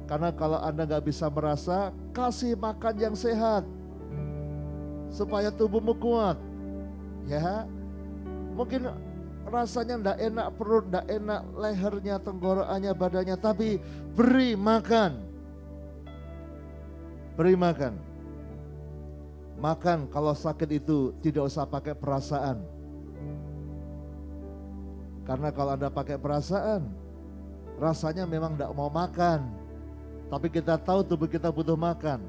Karena kalau Anda nggak bisa merasa, kasih makan yang sehat. Supaya tubuhmu kuat. Ya, mungkin rasanya nggak enak perut, nggak enak lehernya, tenggorokannya, badannya. Tapi beri makan. Beri makan. Makan kalau sakit itu tidak usah pakai perasaan. Karena kalau Anda pakai perasaan, rasanya memang nggak mau makan. Tapi kita tahu tubuh kita butuh makan.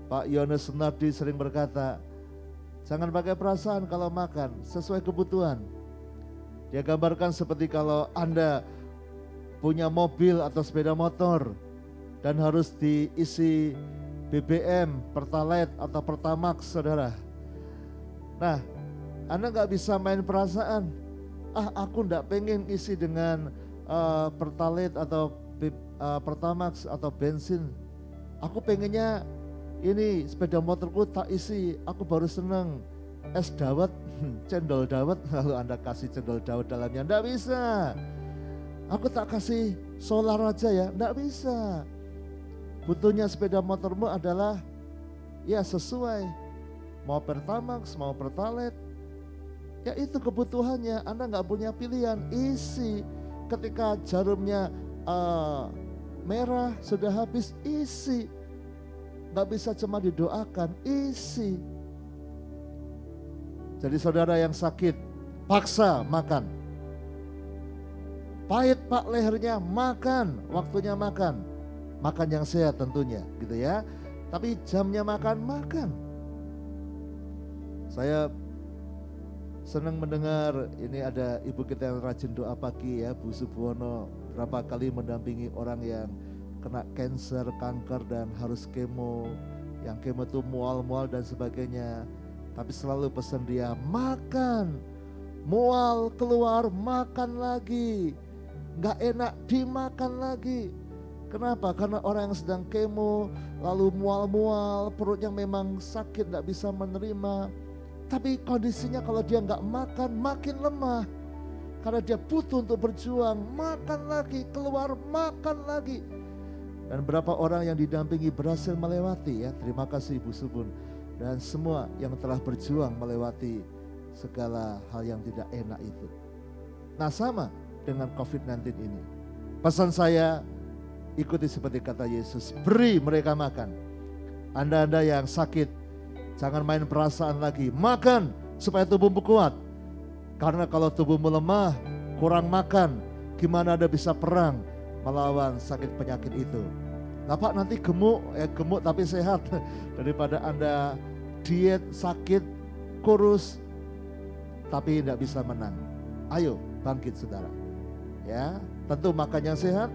Pak Yohanes Sunardi sering berkata, jangan pakai perasaan kalau makan, sesuai kebutuhan. Dia gambarkan seperti kalau Anda punya mobil atau sepeda motor dan harus diisi BBM, Pertalite atau Pertamax, saudara. Nah, Anda nggak bisa main perasaan. Aku nggak pengen isi dengan Pertalite atau Pertamax atau bensin. Aku pengennya ini sepeda motorku tak isi, aku baru seneng es dawet, cendol dawet, lalu Anda kasih cendol dawet dalamnya, nggak bisa. Aku tak kasih solar aja ya, nggak bisa. Butuhnya sepeda motormu adalah ya sesuai, mau Pertamax, mau Pertalite, ya itu kebutuhannya. Anda nggak punya pilihan, isi. Ketika jarumnya merah sudah habis, isi. Nggak bisa cuma didoakan, isi. Jadi saudara yang sakit, paksa makan. Pahit pak lehernya, makan, waktunya makan. Makan yang sehat tentunya gitu ya. Tapi jamnya makan. Saya senang mendengar ini ada ibu kita yang rajin doa pagi ya, Bu Subwono. Berapa kali mendampingi orang yang kena cancer, kanker dan harus kemo. Yang kemo itu mual-mual dan sebagainya. Tapi selalu pesan dia, makan. Mual keluar, makan lagi. Gak enak, dimakan lagi. Kenapa? Karena orang yang sedang kemo, lalu mual-mual, perutnya memang sakit, gak bisa menerima. Tapi kondisinya kalau dia gak makan, makin lemah. Karena dia butuh untuk berjuang, makan lagi, keluar, makan lagi. Dan berapa orang yang didampingi berhasil melewati ya. Terima kasih Ibu Subun. Dan semua yang telah berjuang melewati segala hal yang tidak enak itu. Nah sama dengan COVID-19 ini. Pesan saya, ikuti seperti kata Yesus, beri mereka makan. Anda-anda yang sakit, jangan main perasaan lagi. Makan supaya tubuhmu kuat. Karena kalau tubuhmu lemah, kurang makan, gimana Anda bisa perang melawan sakit penyakit itu. Nah Pak nanti gemuk tapi sehat. Daripada Anda diet, sakit, kurus, tapi tidak bisa menang. Ayo bangkit saudara. Ya, tentu makan yang sehat,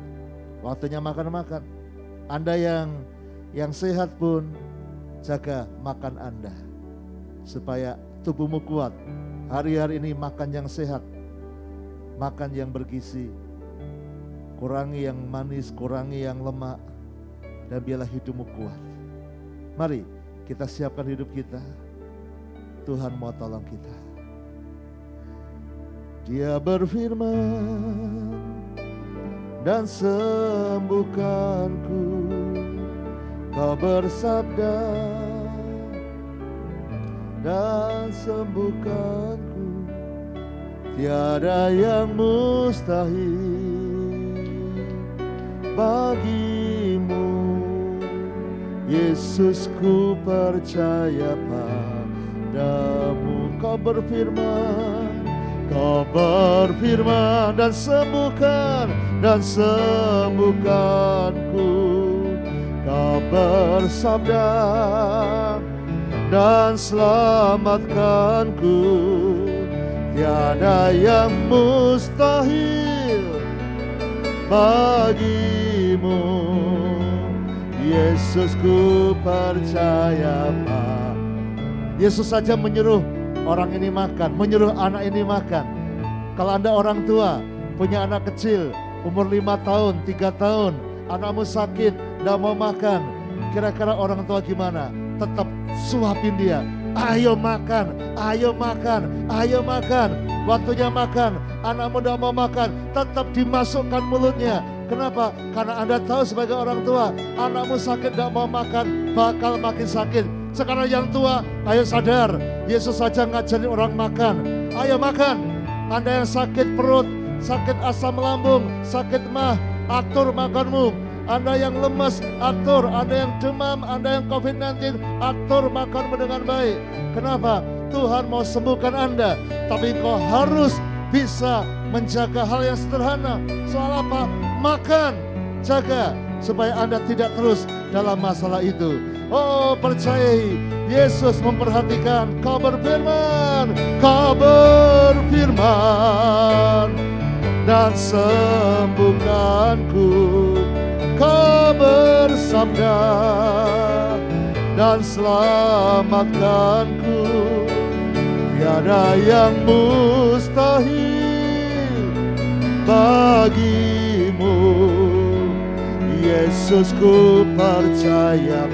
waktunya makan. Anda yang sehat pun jaga makan Anda supaya tubuhmu kuat. Hari-hari ini makan yang sehat, makan yang bergizi, kurangi yang manis, kurangi yang lemak, dan biarlah hidupmu kuat. Mari kita siapkan hidup kita. Tuhan mau tolong kita. Dia berfirman dan sembuhkanku. Kau bersabda dan sembuhkanku. Tiada yang mustahil bagimu. Yesus, ku percaya padamu. Kau berfirman dan sembuhkanku. Kau bersabda dan selamatkanku. Tiada yang mustahil bagimu. Yesus, ku percaya Pak. Yesus saja menyuruh orang ini makan, menyuruh anak ini makan. Kalau Anda orang tua, punya anak kecil, umur 5 tahun, 3 tahun, anakmu sakit, tidak mau makan. Kira-kira orang tua gimana? Tetap suapin dia. Ayo makan, ayo makan, ayo makan. Waktunya makan, anakmu tidak mau makan, tetap dimasukkan mulutnya. Kenapa? Karena Anda tahu sebagai orang tua, anakmu sakit tidak mau makan, bakal makin sakit. Sekarang yang tua, ayo sadar, Yesus saja ngajarin orang makan. Ayo makan. Anda yang sakit perut, sakit asam lambung, sakit mah, atur makanmu. Anda yang lemas, atur. Anda yang demam, Anda yang COVID-19, atur makanmu dengan baik. Kenapa? Tuhan mau sembuhkan Anda, tapi kau harus bisa menjaga hal yang sederhana. Soal apa? Makan, jaga supaya Anda tidak terus dalam masalah itu. Oh, percayai, Yesus memperhatikan. Kau berfirman dan sembuhkanku. Kau bersabda dan selamatkanku. Tiada yang mustahil bagimu. Yesus, ku percaya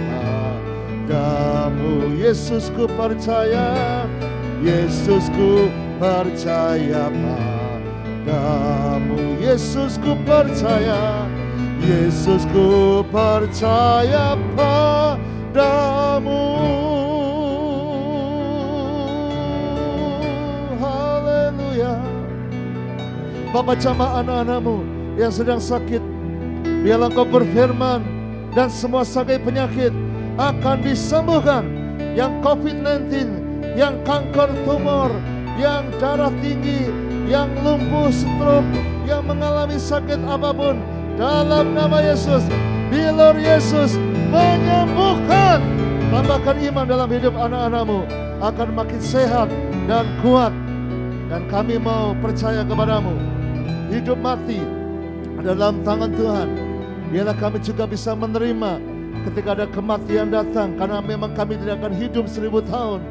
padamu. Yesus, ku percaya. Yesus, ku percaya padamu. Yesus, ku percaya. Yesus, ku percaya padamu. Haleluya. Bapa, jamah anak-anak-Mu yang sedang sakit, biarlah Kau berfirman dan semua sakit penyakit akan disembuhkan. Yang COVID-19, yang kanker tumor, yang darah tinggi, yang lumpuh stroke, yang mengalami sakit apapun, dalam nama Yesus, biar Yesus menyembuhkan. Tambahkan iman dalam hidup anak-anak-Mu akan makin sehat dan kuat. Dan kami mau percaya kepadamu. Hidup mati dalam tangan Tuhan. Biarlah kami juga bisa menerima ketika ada kematian datang, karena memang kami tidak akan hidup 1000 tahun.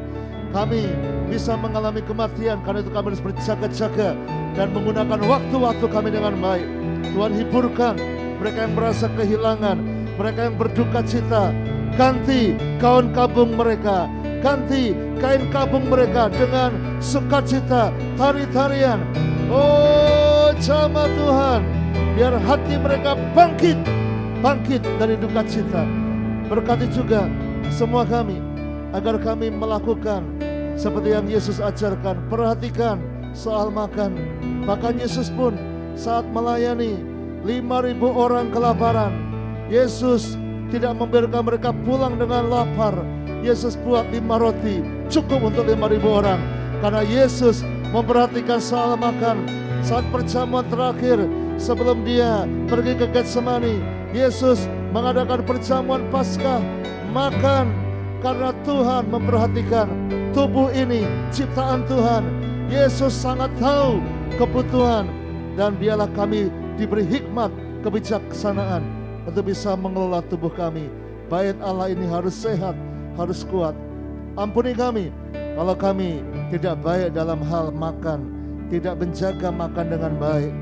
Kami bisa mengalami kematian, karena itu kami harus berjaga-jaga dan menggunakan waktu-waktu kami dengan baik. Tuhan, hiburkan mereka yang merasa kehilangan, mereka yang berduka cita. Ganti kain kabung mereka, ganti kain kabung mereka dengan sukacita, tari-tarian. Oh, jamah Tuhan, biar hati mereka bangkit dari duka cita. Berkati juga semua kami, agar kami melakukan seperti yang Yesus ajarkan. Perhatikan soal makan. Bahkan Yesus pun saat melayani 5.000 orang kelaparan, Yesus tidak membiarkan mereka pulang dengan lapar. Yesus buat 5 roti cukup untuk 5.000 orang. Karena Yesus memperhatikan soal makan. Saat perjamuan terakhir sebelum dia pergi ke Getsemani, Yesus mengadakan perjamuan Paskah, makan. Karena Tuhan memperhatikan tubuh ini ciptaan Tuhan. Yesus sangat tahu kebutuhan. Dan biarlah kami diberi hikmat, kebijaksanaan untuk bisa mengelola tubuh kami. Bait Allah ini harus sehat, harus kuat. Ampuni kami kalau kami tidak baik dalam hal makan, tidak menjaga makan dengan baik.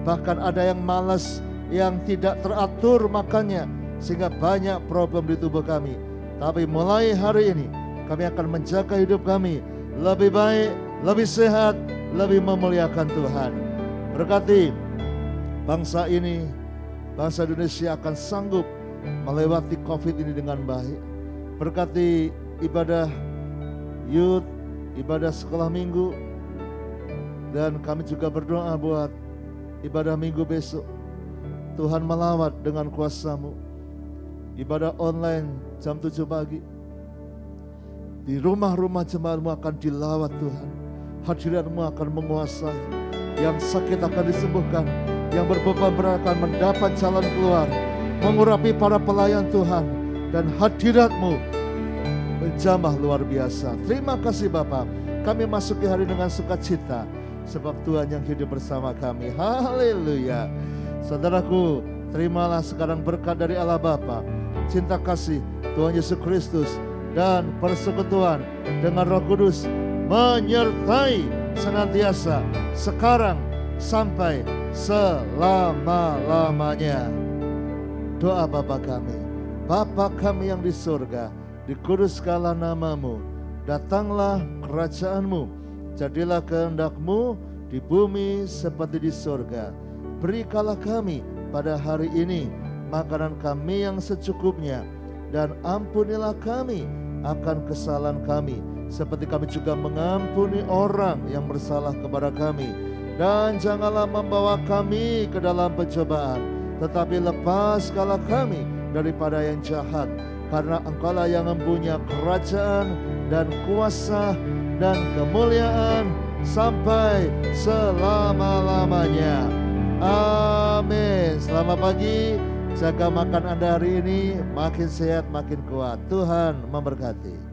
Bahkan ada yang malas, yang tidak teratur makannya, sehingga banyak problem di tubuh kami. Tapi mulai hari ini kami akan menjaga hidup kami lebih baik, lebih sehat, lebih memuliakan Tuhan. Berkati bangsa ini, bangsa Indonesia akan sanggup melewati COVID ini dengan baik. Berkati ibadah youth, ibadah sekolah minggu, dan kami juga berdoa buat ibadah minggu besok. Tuhan melawat dengan kuasa-Mu. Ibadah online jam 7 pagi. Di rumah-rumah jemaat-Mu akan dilawat Tuhan. Hadirat-Mu akan menguasai. Yang sakit akan disembuhkan. Yang berbeban berat akan mendapat jalan keluar. Mengurapi para pelayan Tuhan. Dan hadirat-Mu menjamah luar biasa. Terima kasih Bapa. Kami masuki hari dengan sukacita, sebab Tuhan yang hidup bersama kami. Haleluya. Saudaraku, terimalah sekarang berkat dari Allah Bapa, cinta kasih Tuhan Yesus Kristus, dan persekutuan dengan Roh Kudus menyertai senantiasa sekarang sampai selama-lamanya. Doa Bapa kami. Bapa kami yang di surga, dikuduskanlah nama-Mu, datanglah kerajaan-Mu, jadilah kehendak-Mu di bumi seperti di surga. Berikanlah kami pada hari ini makanan kami yang secukupnya, dan ampunilah kami akan kesalahan kami, seperti kami juga mengampuni orang yang bersalah kepada kami. Dan janganlah membawa kami ke dalam pencobaan, tetapi lepaskanlah kami daripada yang jahat. Karena Engkaulah yang mempunyai kerajaan dan kuasa dan kemuliaan sampai selama-lamanya. Amin. Selamat pagi, Jaga makan Anda hari ini, makin sehat, makin kuat. Tuhan memberkati.